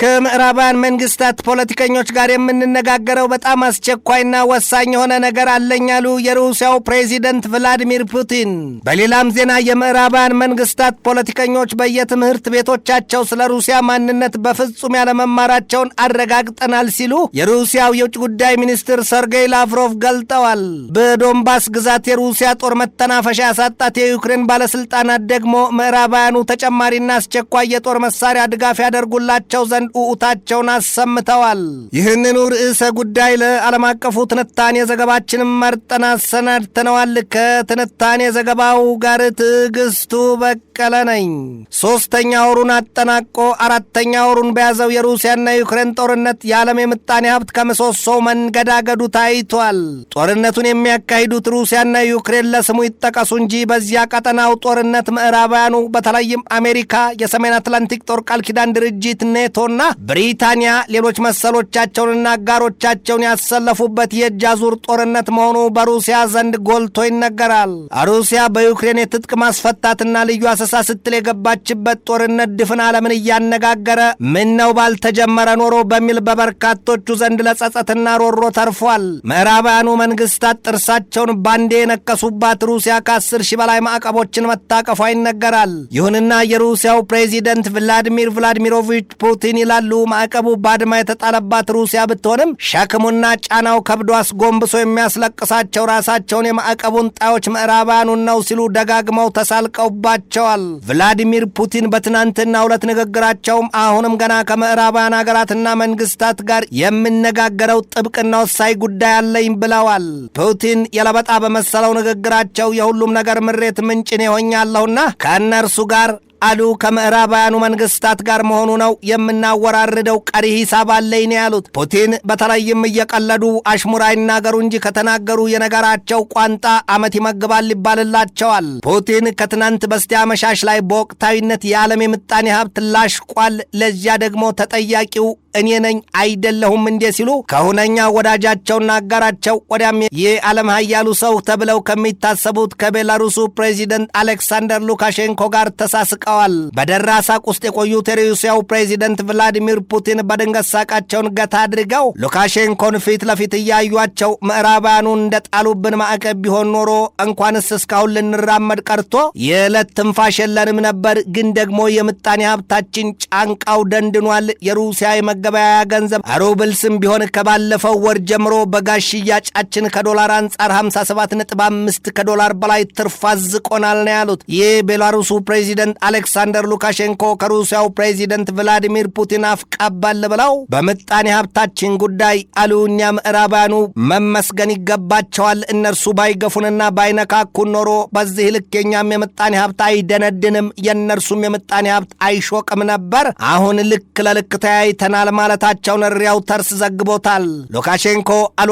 ከምዕራባውያን መንግስታት ፖለቲከኞች ጋር የምንነጋገረው በጣም አስቸኳይና ወሳኝ የሆነ ነገር አለኝ አሉ የሩሲያው ፕሬዚደንት ቭላዲሚር ፑቲን። በሌላም ዜና የምዕራባውያን መንግስታት ፖለቲከኞች በየትምህርት ቤቶቻቸው ስለ ሩሲያ ማንነት በፍጹም ያለመማራቸውን አረጋግጠናል ሲሉ የሩሲያው የውጭ ጉዳይ ሚኒስትር ሰርጌይ ላቭሮቭ ገልጠዋል። በዶንባስ ግዛት የሩሲያ ጦር መተናፈሻ ያሳጣት የዩክሬን ባለስልጣናት ደግሞ ምዕራባውያኑ ተጨማሪና አስቸኳይ የጦር መሳሪያ ድጋፍ ያደርጉላቸው ዘንድ ውዑታቸውን አሰምተዋል። ይህንኑ ርዕሰ ጉዳይ ለዓለም አቀፉ ትንታኔ ዘገባችንም መርጠን አሰናድተነዋል። ከትንታኔ ዘገባው ጋር ትዕግስቱ በቀለ ነኝ። ሶስተኛ ወሩን አጠናቆ አራተኛ ወሩን በያዘው የሩሲያና የዩክሬን ጦርነት የዓለም የምጣኔ ሀብት ከምሰሶው መንገዳገዱ ታይቷል። ጦርነቱን የሚያካሂዱት ሩሲያና ዩክሬን ለስሙ ይጠቀሱ እንጂ በዚያ ቀጠናው ጦርነት ምዕራባውያኑ በተለይም አሜሪካ፣ የሰሜን አትላንቲክ ጦር ቃል ኪዳን ድርጅት ኔቶና ብሪታንያ ሌሎች መሰሎቻቸውንና አጋሮቻቸውን ያሰለፉበት የእጅ አዙር ጦርነት መሆኑ በሩሲያ ዘንድ ጎልቶ ይነገራል። ሩሲያ በዩክሬን የትጥቅ ማስፈታትና ልዩ አሰሳ ስትል የገባችበት ጦርነት ድፍን ዓለምን እያነጋገረ ምነው ባልተጀመረ ኖሮ በሚል በበርካቶቹ ዘንድ ለጸጸትና ሮሮ ተርፏል። ምዕራባውያኑ መንግስታት ጥርሳቸውን ባንዴ የነከሱባት ሩሲያ ከ10 ሺህ በላይ ማዕቀቦችን መታቀፏ ይነገራል። ይሁንና የሩሲያው ፕሬዚደንት ቭላዲሚር ቭላዲሚሮቪች ፑቲን ይላሉ ማዕቀቡ ባድማ የተጣለባት ሩሲያ ብትሆንም ሸክሙና ጫናው ከብዶ አስጎንብሶ የሚያስለቅሳቸው ራሳቸውን የማዕቀቡን ጣዮች ምዕራባውያኑን ነው ሲሉ ደጋግመው ተሳልቀውባቸዋል። ቭላዲሚር ፑቲን በትናንትናው ዕለት ንግግራቸውም አሁንም ገና ከምዕራባውያን ሀገራትና መንግስታት ጋር የምነጋገረው ጥብቅና ወሳኝ ጉዳይ አለኝ ብለዋል። ፑቲን የለበጣ በመሰለው ንግግራቸው የሁሉም ነገር ምሬት ምንጭኔ ሆኛለሁና ከእነርሱ ጋር አሉ ከምዕራባውያኑ መንግስታት ጋር መሆኑ ነው የምናወራርደው፣ ቀሪ ሂሳብ አለኝ ነው ያሉት። ፑቲን በተለይም እየቀለዱ አሽሙር አይናገሩ እንጂ ከተናገሩ የነገራቸው ቋንጣ ዓመት ይመግባል ይባልላቸዋል። ፑቲን ከትናንት በስቲያ መሻሽ ላይ በወቅታዊነት የዓለም የምጣኔ ሀብት ላሽቋል፣ ለዚያ ደግሞ ተጠያቂው እኔ ነኝ አይደለሁም እንዴ ሲሉ ከሁነኛ ወዳጃቸውና አጋራቸው ወዲያም የዓለም ሀያሉ ሰው ተብለው ከሚታሰቡት ከቤላሩሱ ፕሬዚደንት አሌክሳንደር ሉካሼንኮ ጋር ተሳስቀዋል። በደራ ሳቅ ውስጥ የቆዩት የሩሲያው ፕሬዚደንት ቭላዲሚር ፑቲን በድንገት ሳቃቸውን ገታ አድርገው ሉካሼንኮን ፊት ለፊት እያዩቸው ምዕራባውያኑ እንደጣሉብን ማዕቀብ ቢሆን ኖሮ እንኳንስ እስካሁን ልንራመድ ቀርቶ የዕለት ትንፋሽ የለንም ነበር፣ ግን ደግሞ የምጣኔ ሀብታችን ጫንቃው ደንድኗል። የሩሲያ ገበያ ገንዘብ ሩብልስም ቢሆን ከባለፈው ወር ጀምሮ በጋሽ ሽያጫችን ከዶላር አንጻር 57.5 ከዶላር በላይ ትርፍ አዝቆናል ነው ያሉት። ይህ ቤላሩሱ ፕሬዚደንት አሌክሳንደር ሉካሼንኮ ከሩሲያው ፕሬዚደንት ቭላዲሚር ፑቲን አፍቃባል ብለው በምጣኔ ሀብታችን ጉዳይ አሉ እኛ ምዕራባውያኑ መመስገን ይገባቸዋል። እነርሱ ባይገፉንና ባይነካኩን ኖሮ በዚህ ልክ የኛም የምጣኔ ሀብት አይደነድንም፣ የእነርሱም የምጣኔ ሀብት አይሾቅም ነበር። አሁን ልክ ለልክ ተያይተናል ማለታቸውን ሪያውተርስ ዘግቦታል። ሉካሼንኮ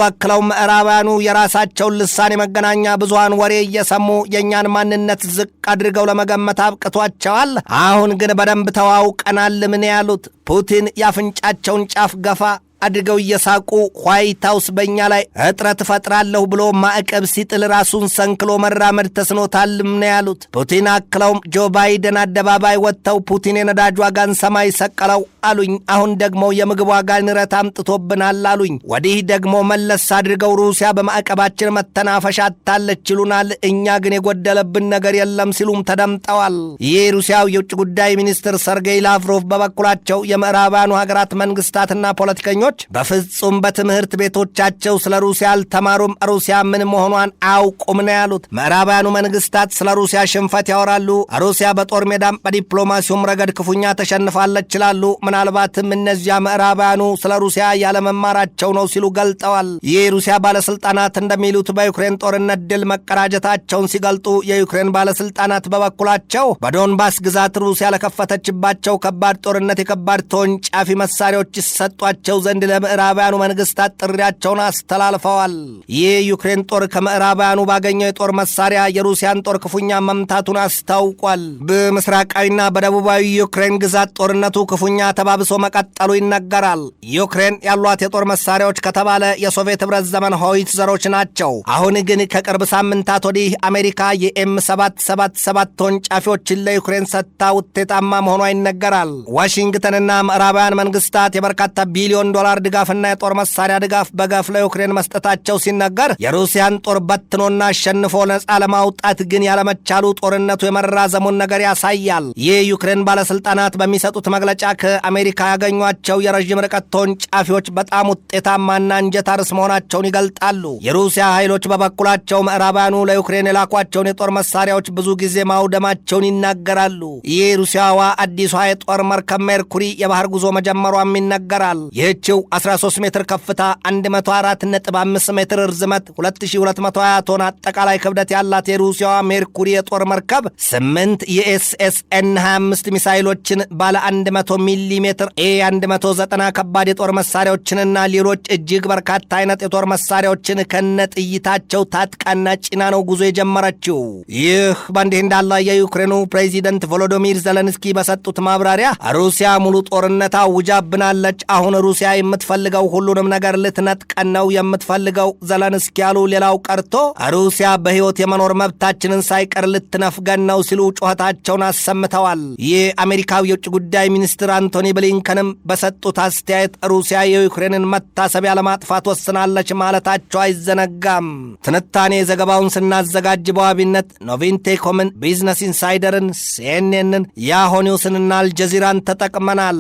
አክለው ምዕራባውያኑ የራሳቸውን ልሳን የመገናኛ ብዙሃን ወሬ እየሰሙ የእኛን ማንነት ዝቅ አድርገው ለመገመት አብቅቷቸዋል። አሁን ግን በደንብ ተዋውቀናል ምን ያሉት ፑቲን ያፍንጫቸውን ጫፍ ገፋ አድርገው እየሳቁ ዋይት ሃውስ በእኛ ላይ እጥረት ፈጥራለሁ ብሎ ማዕቀብ ሲጥል ራሱን ሰንክሎ መራመድ ተስኖታልም ነው ያሉት። ፑቲን አክለውም ጆ ባይደን አደባባይ ወጥተው ፑቲን የነዳጅ ዋጋን ሰማይ ሰቀለው አሉኝ፣ አሁን ደግሞ የምግብ ዋጋ ንረት አምጥቶብናል አሉኝ፣ ወዲህ ደግሞ መለስ አድርገው ሩሲያ በማዕቀባችን መተናፈሻ አታለች ይሉናል፣ እኛ ግን የጎደለብን ነገር የለም ሲሉም ተደምጠዋል። ይህ ሩሲያው የውጭ ጉዳይ ሚኒስትር ሰርጌይ ላቭሮቭ በበኩላቸው የምዕራባውያኑ ሀገራት መንግስታትና ፖለቲከኞች በፍጹም በትምህርት ቤቶቻቸው ስለ ሩሲያ አልተማሩም፣ ሩሲያ ምን መሆኗን አያውቁም ነው ያሉት። ምዕራባውያኑ መንግስታት ስለ ሩሲያ ሽንፈት ያወራሉ፣ ሩሲያ በጦር ሜዳም በዲፕሎማሲውም ረገድ ክፉኛ ተሸንፋለች ይላሉ። ምናልባትም እነዚያ ምዕራባውያኑ ስለ ሩሲያ ያለመማራቸው ነው ሲሉ ገልጠዋል። ይህ የሩሲያ ባለስልጣናት እንደሚሉት በዩክሬን ጦርነት ድል መቀዳጀታቸውን ሲገልጡ፣ የዩክሬን ባለስልጣናት በበኩላቸው በዶንባስ ግዛት ሩሲያ ለከፈተችባቸው ከባድ ጦርነት የከባድ ተወንጫፊ መሳሪያዎች ይሰጧቸው ዘንድ ዘንድ ለምዕራባውያኑ መንግስታት ጥሪያቸውን አስተላልፈዋል። ይህ ዩክሬን ጦር ከምዕራባውያኑ ባገኘው የጦር መሳሪያ የሩሲያን ጦር ክፉኛ መምታቱን አስታውቋል። በምስራቃዊና በደቡባዊ ዩክሬን ግዛት ጦርነቱ ክፉኛ ተባብሶ መቀጠሉ ይነገራል። ዩክሬን ያሏት የጦር መሳሪያዎች ከተባለ የሶቪየት ህብረት ዘመን ሆዊትዘሮች ናቸው። አሁን ግን ከቅርብ ሳምንታት ወዲህ አሜሪካ የኤም777 ተወንጫፊዎችን ለዩክሬን ሰጥታ ውጤታማ መሆኗ ይነገራል። ዋሽንግተንና ምዕራባውያን መንግስታት የበርካታ ቢሊዮን ዶላር ድጋፍና የጦር መሳሪያ ድጋፍ በገፍ ለዩክሬን መስጠታቸው ሲነገር የሩሲያን ጦር በትኖና አሸንፎ ነጻ ለማውጣት ግን ያለመቻሉ ጦርነቱ የመራዘሙን ነገር ያሳያል። የዩክሬን ባለስልጣናት በሚሰጡት መግለጫ ከአሜሪካ ያገኟቸው የረዥም ርቀት ተወንጫፊዎች በጣም ውጤታማና እንጀት አርስ መሆናቸውን ይገልጣሉ። የሩሲያ ኃይሎች በበኩላቸው ምዕራባውያኑ ለዩክሬን የላኳቸውን የጦር መሳሪያዎች ብዙ ጊዜ ማውደማቸውን ይናገራሉ። ይህ ሩሲያዋ አዲሷ የጦር መርከብ ሜርኩሪ የባህር ጉዞ መጀመሯም ይነገራል። ይህችው 13 ሜትር ከፍታ 104.5 ሜትር ርዝመት 2220 ቶን አጠቃላይ ክብደት ያላት የሩሲያዋ ሜርኩሪ የጦር መርከብ 8 የኤስኤስኤን 25 ሚሳይሎችን ባለ 100 ሚሊ ሜትር ኤ190 ከባድ የጦር መሳሪያዎችንና ሌሎች እጅግ በርካታ አይነት የጦር መሳሪያዎችን ከነጥይታቸው ታጥቃና ጭና ነው ጉዞ የጀመረችው። ይህ በእንዲህ እንዳለ የዩክሬኑ ፕሬዚደንት ቮሎዶሚር ዘለንስኪ በሰጡት ማብራሪያ ሩሲያ ሙሉ ጦርነት አውጃብናለች። አሁን ሩሲያ የምትፈልገው ሁሉንም ነገር ልትነጥቀን ነው የምትፈልገው ዘለንስኪ ያሉ። ሌላው ቀርቶ ሩሲያ በሕይወት የመኖር መብታችንን ሳይቀር ልትነፍገን ነው ሲሉ ጩኸታቸውን አሰምተዋል። የአሜሪካው የውጭ ጉዳይ ሚኒስትር አንቶኒ ብሊንከንም በሰጡት አስተያየት ሩሲያ የዩክሬንን መታሰቢያ ለማጥፋት ወስናለች ማለታቸው አይዘነጋም። ትንታኔ ዘገባውን ስናዘጋጅ በዋቢነት ኖቪንቴኮምን፣ ቢዝነስ ኢንሳይደርን፣ ሲኤንኤንን፣ ያሆ ኒውስንና አልጀዚራን ተጠቅመናል።